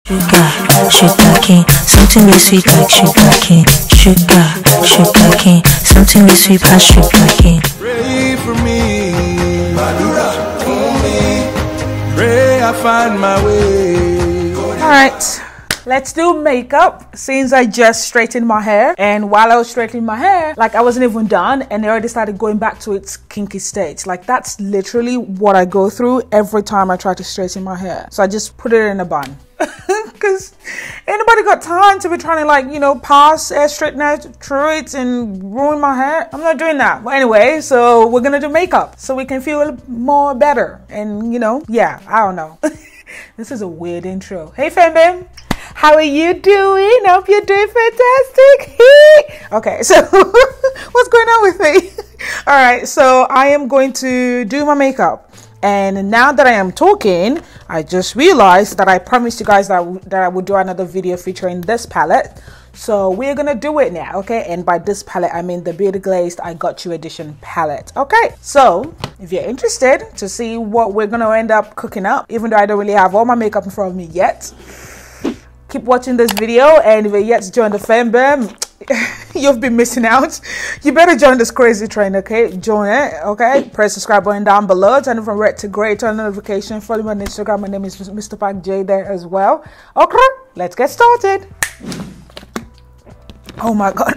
Sugar cane, something really sweet like sugar cane. Sugar cane, something really sweet like sugar cane. Pray for me, for me. Pray I find my way. Alright, let's do makeup since I just straightened my hair. And while I was straightening my hair, like I wasn't even done and it already started going back to its kinky stage. Like that's literally what I go through every time I try to straighten my hair. So I just put it in a bun. Because anybody got time to be trying to, like, you know, pass hair straightener through it and ruin my hair? I'm not doing that. But anyway, so we're gonna do makeup so we can feel more better. And you know, yeah, I don't know. This is a weird intro. Hey Fembem, how are you doing? Hope you're doing fantastic. Okay, so what's going on with me? All right, so I am going to do my makeup. And now that I am talking, I just realized that I promised you guys that I would do another video featuring this palette. So we're gonna do it now, okay? And by this palette, I mean the Beauty Glazed I Got You Edition palette, okay? So if you're interested to see what we're gonna end up cooking up, even though I don't really have all my makeup in front of me yet, keep watching this video. And if you're yet to join the Fembem, you've been missing out. You better join this crazy train, okay? Join it, okay? Press the subscribe button down below, turn it from red to gray, turn on notification, follow me on Instagram. My name is MsTopacJay there as well. Okay, let's get started. Oh my god.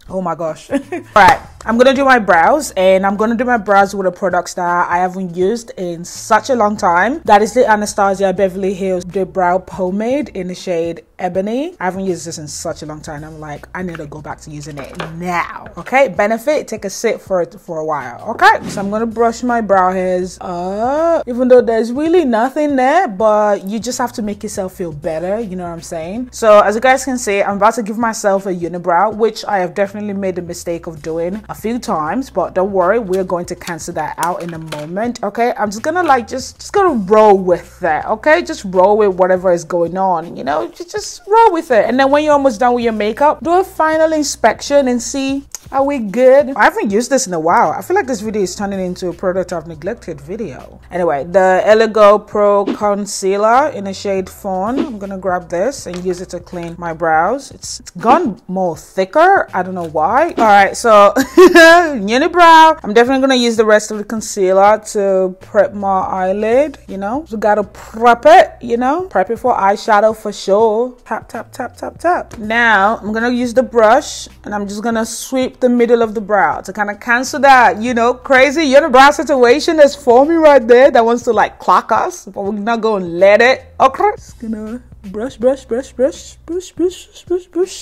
Oh my gosh. All right, I'm gonna do my brows, and I'm gonna do my brows with the products that I haven't used in such a long time. That is the Anastasia Beverly Hills DipBrow Pomade in the shade Ebony. I haven't used this in such a long time. I'm like, I need to go back to using it now. Okay, benefit, take a sip for it for a while. Okay, so I'm gonna brush my brow hairs up, even though there's really nothing there, but you just have to make yourself feel better, you know what I'm saying? So as you guys can see, I'm about to give myself a unibrow, which I have definitely made the mistake of doing a few times, but don't worry, we're going to cancel that out in a moment. Okay, I'm just gonna like just gonna roll with that. Okay, just roll with whatever is going on, you know, just roll with it. And then when you're almost done with your makeup, do a final inspection and see, are we good? I haven't used this in a while. I feel like this video is turning into a product I've neglected video. Anyway, the Eligo Pro Concealer in the shade Fawn. I'm gonna grab this and use it to clean my brows. It's gone more thicker. I don't know why. All right, so unibrow. I'm definitely gonna use the rest of the concealer to prep my eyelid. You know, so gotta prep it. You know, prep it for eyeshadow for sure. Tap tap tap tap tap. Now I'm gonna use the brush and I'm just gonna sweep the middle of the brow to kind of cancel that, you know, crazy unibrow situation that's forming right there that wants to like clock us, but we're not gonna let it. Okay, just gonna brush.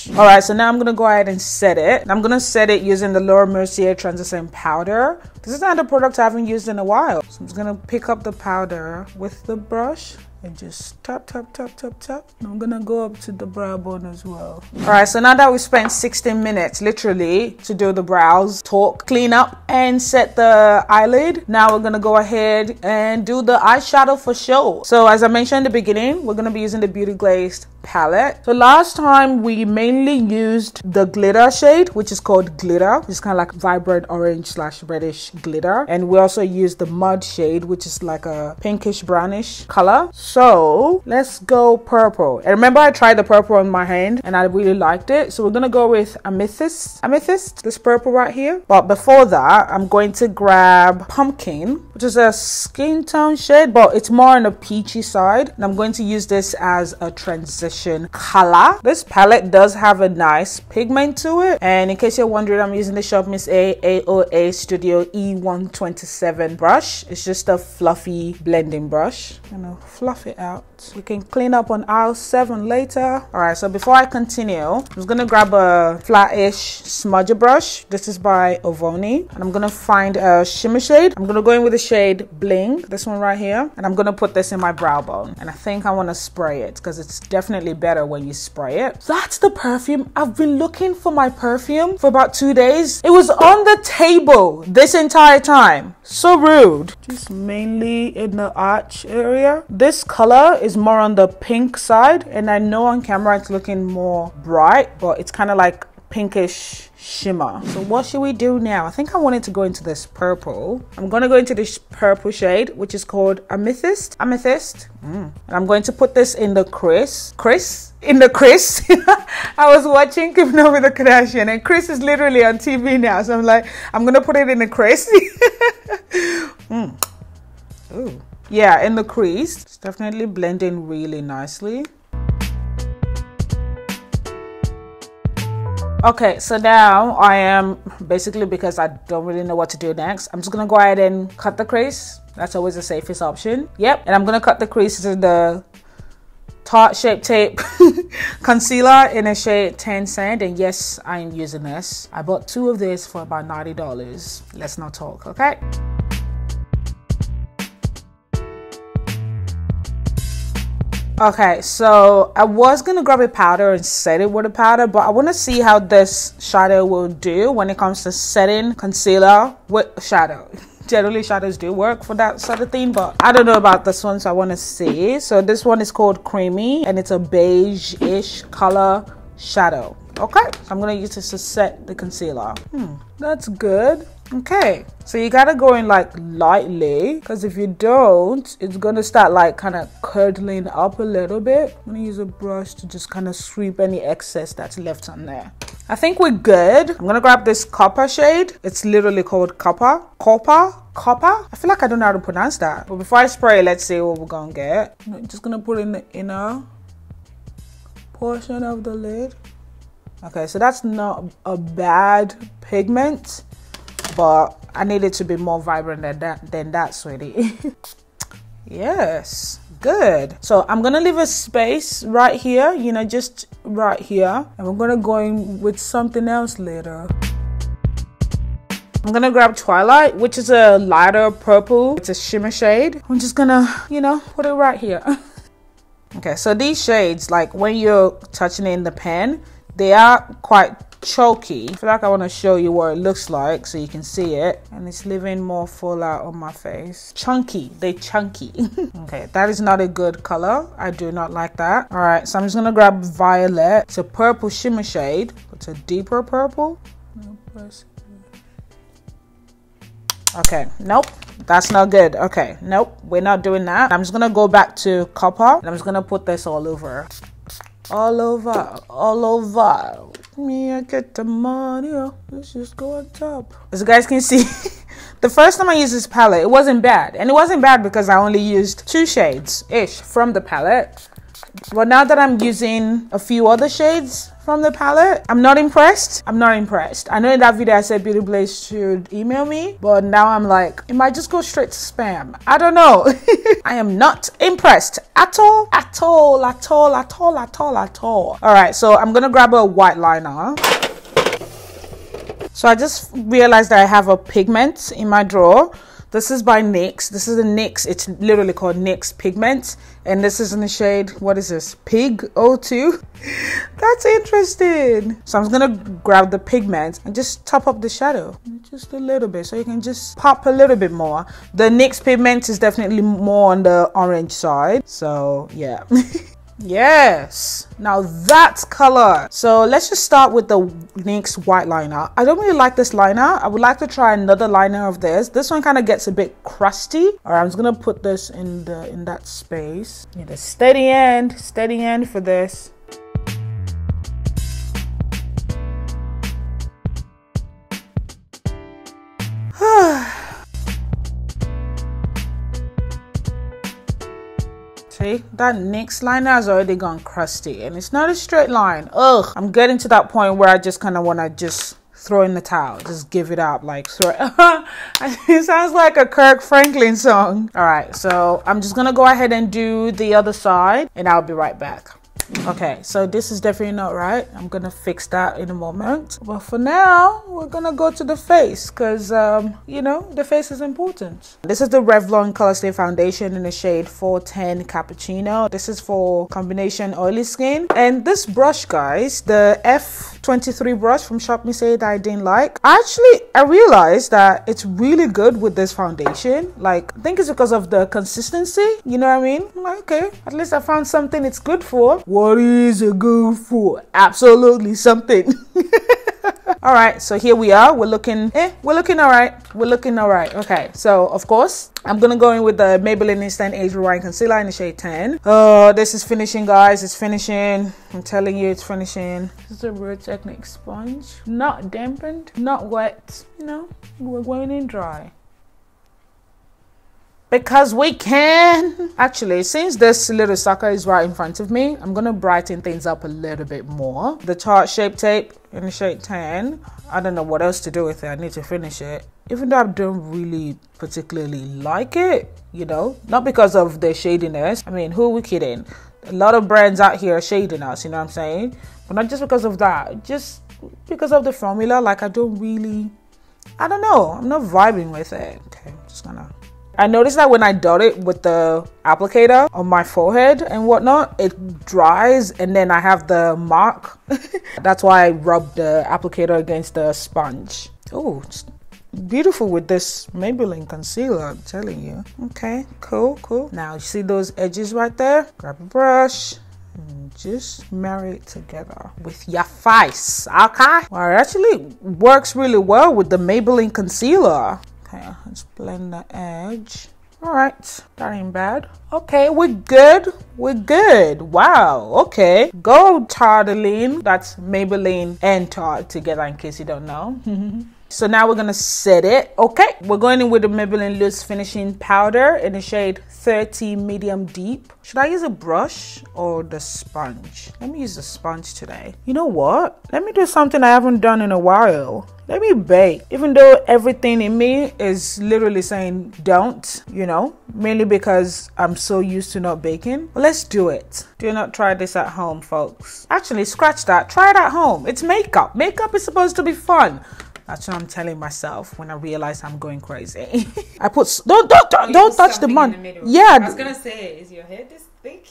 All right, so now I'm gonna go ahead and set it. I'm gonna set it using the Laura Mercier translucent powder. This is not a product I haven't used in a while, so I'm just gonna pick up the powder with the brush and just tap tap tap tap tap. I'm gonna go up to the brow bone as well. All right, so now that we spent 16 minutes literally to do the brows, talk, clean up and set the eyelid, now we're gonna go ahead and do the eyeshadow for show. So as I mentioned in the beginning, we're gonna be using the Beauty Glazed palette. So last time we mainly used the glitter shade, which is called Glitter. It's kind of like vibrant orange / reddish glitter, and we also used the Mud shade, which is like a pinkish brownish color. So let's go purple. And remember, I tried the purple on my hand and I really liked it, so we're gonna go with amethyst, this purple right here. But before that, I'm going to grab pumpkin, which is a skin tone shade, but it's more on the peachy side, and I'm going to use this as a transition color. This palette does have a nice pigment to it, and in case you're wondering, I'm using the Shop Miss A AOA Studio E127 brush. It's just a fluffy blending brush. I'm gonna fluff it out. We can clean up on aisle 7 later. All right, so before I continue, I'm just gonna grab a flat-ish smudger brush. This is by Ovoni, and I'm gonna find a shimmer shade. I'm gonna go in with the shade Bling, this one right here, and I'm gonna put this in my brow bone, and I think I want to spray it because it's definitely better when you spray it. That's the perfume. I've been looking for my perfume for about 2 days. It was on the table this entire time. So rude. Just mainly in the arch area. This color is more on the pink side, and I know on camera it's looking more bright, but it's kind of like pinkish shimmer. So what should we do now? I think I wanted to go into this purple. I'm going to go into this purple shade, which is called Amethyst. And I'm going to put this in the crease. I was watching Keeping Up with the Kardashians, and Chris is literally on TV now, so I'm like, I'm gonna put it in the crease. Ooh. Yeah, in the crease. It's definitely blending really nicely. Okay, so now I am basically, because I don't really know what to do next, I'm just gonna go ahead and cut the crease. That's always the safest option. Yep, and I'm gonna cut the crease to the Tarte Shape Tape concealer in a shade 10 Sand, and yes, I am using this. I bought 2 of this for about $90. Let's not talk, okay? Okay, so I was gonna grab a powder and set it with a powder, but I want to see how this shadow will do when it comes to setting concealer with shadow. Generally shadows do work for that sort of thing, but I don't know about this one, so I want to see. So this one is called Creamy, and it's a beige-ish color shadow. Okay, so I'm gonna use this to set the concealer. That's good. Okay, so you gotta go in like lightly, because if you don't, it's gonna start like kind of curdling up a little bit. I'm gonna use a brush to just kind of sweep any excess that's left on there. I think we're good. I'm gonna grab this copper shade. It's literally called copper. I feel like I don't know how to pronounce that. But before I spray, let's see what we're gonna get. I'm just gonna put in the inner portion of the lid. Okay, so that's not a bad pigment, but I need it to be more vibrant than that, sweetie. Yes, good. So I'm gonna leave a space right here, you know, just right here, and we're gonna go in with something else later. I'm gonna grab Twilight, which is a lighter purple. It's a shimmer shade. I'm just gonna, you know, put it right here. Okay, so these shades, like when you're touching it in the pen, they are quite choky. I feel like I want to show you what it looks like so you can see it, and it's leaving more fallout on my face. Chunky, they chunky. Okay, that is not a good color. I do not like that. All right, so I'm just gonna grab Violet. It's a purple shimmer shade. It's a deeper purple. Okay, nope, that's not good. Okay, nope, we're not doing that. I'm just gonna go back to copper, and I'm just gonna put this all over. All over. Me, I get the money. Let's just go on top. As you guys can see, the first time I used this palette, it wasn't bad. And it wasn't bad because I only used 2 shades-ish from the palette. But now that I'm using a few other shades from the palette, I'm not impressed. I know in that video I said Beauty Blaze should email me, but now I'm like, it might just go straight to spam. I don't know. I am not impressed at all. All right, so I'm gonna grab a white liner. So I just realized that I have a pigment in my drawer. This is by NYX. This is the NYX. It's literally called NYX Pigment. And this is in the shade, what is this? Pig 02. That's interesting. So I'm just gonna grab the pigment and just top up the shadow. Just a little bit, so you can just pop a little bit more. The NYX Pigment is definitely more on the orange side. So yeah. Yes, now that's color. So let's just start with the NYX white liner. I don't really like this liner. I would like to try another liner of this. This one kind of gets a bit crusty. All right, I'm just gonna put this in that space. Need a steady end for this. See, that NYX liner has already gone crusty, and it's not a straight line. Ugh, I'm getting to that point where I just kind of want to just throw in the towel, just give it up, like throw it. It sounds like a Kirk Franklin song. All right, so I'm just gonna go ahead and do the other side, and I'll be right back. Okay, so this is definitely not right. I'm gonna fix that in a moment, but for now we're gonna go to the face, because you know, the face is important. This is the Revlon Color Stay Foundation in the shade 410 Cappuccino. This is for combination oily skin. And this brush, guys, the F23 brush from Shop Me Say that I didn't like, I realized that it's really good with this foundation. Like, I think it's because of the consistency, you know what I mean? I'm like, okay, at least I found something it's good for. What is it good for? Absolutely something. All right, so here we are. We're looking all right. We're looking all right. Okay, so of course, I'm gonna go in with the Maybelline Instant Age Rewind Concealer in the shade 10. Oh, this is finishing, guys. It's finishing. I'm telling you, it's finishing. This is a Real Technique sponge. Not dampened, not wet. You know, we're going in dry. Because we can. Actually, since this little sucker is right in front of me, I'm gonna brighten things up a little bit more. The Tarte Shape Tape in the shade 10. I don't know what else to do with it. I need to finish it. Even though I don't really particularly like it, you know, not because of the shadiness. I mean, who are we kidding? A lot of brands out here are shading us, you know what I'm saying? But not just because of that, just because of the formula. Like, I don't know. I'm not vibing with it. Okay, I'm just gonna. I noticed that when I dot it with the applicator on my forehead and whatnot, it dries and then I have the mark. That's why I rub the applicator against the sponge. Oh, it's beautiful with this Maybelline concealer, I'm telling you. Okay, cool. Now, you see those edges right there? Grab a brush and just marry it together with your face, okay? Well, it actually works really well with the Maybelline concealer. Okay, let's blend the edge. All right, that ain't bad. Okay, we're good. Wow, okay. Go Tarteline. That's Maybelline and Tarte together, in case you don't know. So now we're gonna set it. Okay, we're going in with the Maybelline Loose Finishing Powder in the shade 30 Medium Deep. Should I use a brush or the sponge? Let me use the sponge today. You know what? Let me do something I haven't done in a while. Let me bake. Even though everything in me is literally saying don't, you know, mainly because I'm so used to not baking. But let's do it. Do not try this at home, folks. Actually, scratch that. Try it at home. It's makeup. Makeup is supposed to be fun. That's what I'm telling myself when I realize I'm going crazy. I put don't touch the money. Yeah. I was gonna say, is your head this thick?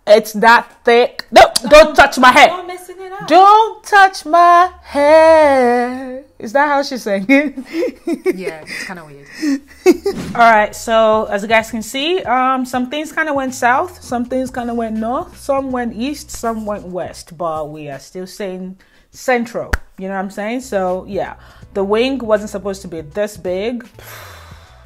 It's that thick. No, don't touch my hair. Don't messing it up. Don't touch my hair. Is that how she's saying it? Yeah, it's kind of weird. All right, so as you guys can see, some things kind of went south, some things kind of went north, some went east, some went west, but we are still saying central. You know what I'm saying? So yeah, the wing wasn't supposed to be this big.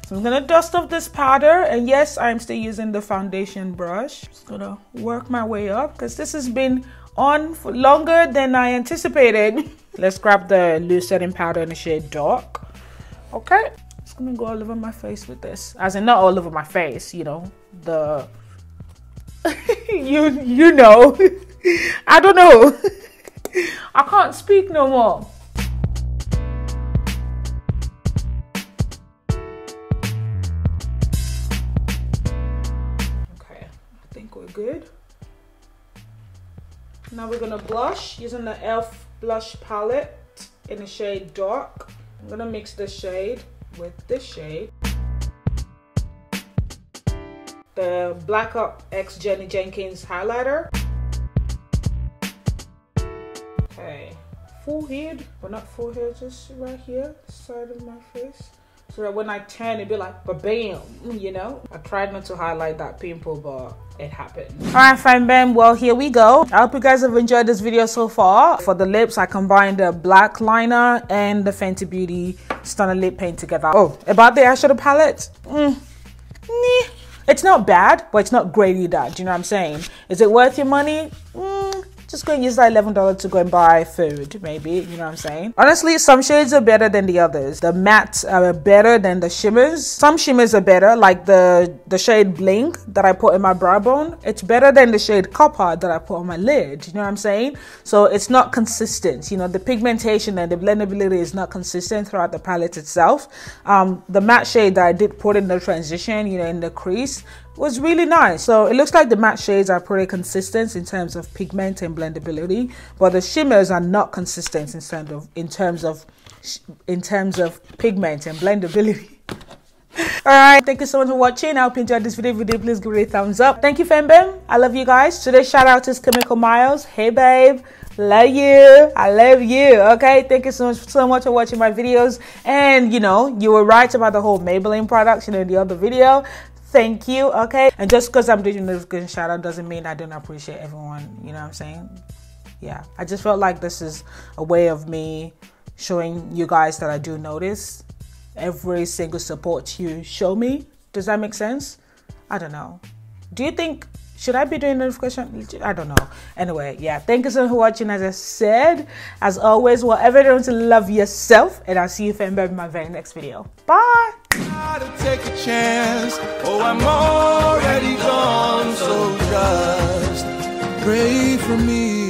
So I'm gonna dust off this powder, and yes, I'm still using the foundation brush. Just gonna work my way up because this has been on for longer than I anticipated. Let's grab the loose setting powder in the shade Dark. Okay, just gonna go all over my face with this. As in, not all over my face, you know, the you know. I don't know. I can't speak no more. Good. Now we're gonna blush using the e.l.f. blush palette in the shade Dark. I'm gonna mix this shade with this shade. The Black Up X Jennie Jenkins highlighter. Okay, forehead, but not forehead, just right here, side of my face. So that when I turn, it'd be like ba-bam, you know? I tried not to highlight that pimple, but it happened. All right, fine, bam. Well, here we go. I hope you guys have enjoyed this video so far. For the lips, I combined the black liner and the Fenty Beauty Stunna lip paint together. Oh, about the eyeshadow palette? It's not bad, but it's not great either. Do you know what I'm saying? Is it worth your money? Just go and use that $11 to go and buy food, maybe. You know what I'm saying? Honestly, some shades are better than the others. The mattes are better than the shimmers. Some shimmers are better, like the shade Bling that I put in my brow bone. It's better than the shade Copper that I put on my lid. You know what I'm saying? So it's not consistent. You know, the pigmentation and the blendability is not consistent throughout the palette itself. The matte shade that I did put in the transition, you know, in the crease, was really nice. So it looks like the matte shades are pretty consistent in terms of pigment and blendability, but the shimmers are not consistent in terms of pigment and blendability. All right, thank you so much for watching. I hope you enjoyed this video. If you did, please give it a thumbs up. Thank you, Fembem. I love you guys. Today's shout out is Chemical Miles. Hey babe, love you. I love you. Okay, thank you so much for watching my videos. And you know, you were right about the whole Maybelline products, you know, in the other video. Thank you. Okay, and just because I'm doing this good shout out doesn't mean I don't appreciate everyone. You know what I'm saying? Yeah, I just felt like this is a way of me showing you guys that I do notice every single support you show me. Does that make sense? I don't know. Do you think, should I be doing notification? I don't know. Anyway, yeah, thank you so much for watching. As I said, as always, whatever you're doing to love yourself, and I'll see you in my very next video. Bye. Gotta take a chance. Oh, I'm already gone, so just pray for me.